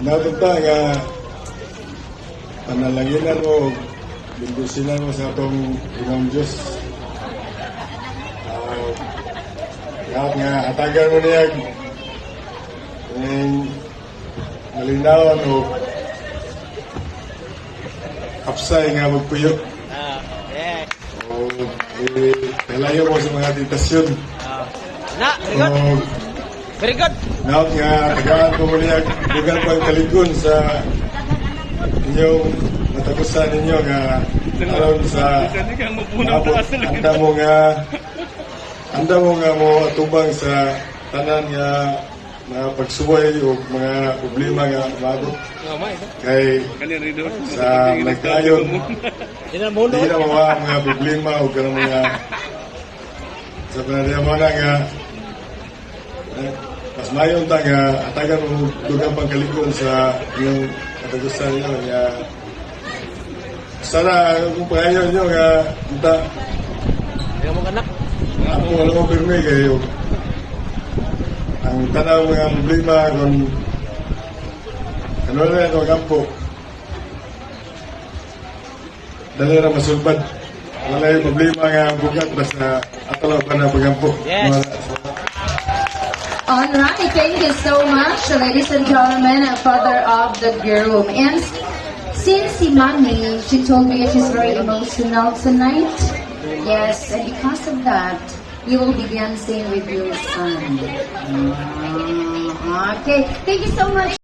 Napunta nga panalanginan mo, bindusinan mo sa atong Imang Diyos. Lahat nga hatagan mo niya yung malinawan o kapsay nga magpuyo. Yes. O kalayo mo sa mga tentasyon. Very good. Very good. Lahat nga tagaan ko mo niya bugan pang kaligon sa inyong natagusan ninyo nga aron sa anda mo nga mo atubang sa tanan nga na pagsuway o mga problema nga maabot kay sa nagkayon di na mawa mga problema o kanang mga sa panadiyamana nga mas mayon ta nga atagan mo dugang pangkalikon sa iyong katagusan ninyo nga sana kung pangayon nyo nga kita ako alam mo pirmi kayo ang tanaw mga problema kung ano na ito kampo dali na masulpad wala yung problema nga bugat basta atalaw pa na pagampo. Yes. Alright, thank you so much, ladies and gentlemen, father of the groom. And since si Mommy, she told me she's very emotional tonight. Yes, and because of that, you will be dancing with your son. Okay, thank you so much.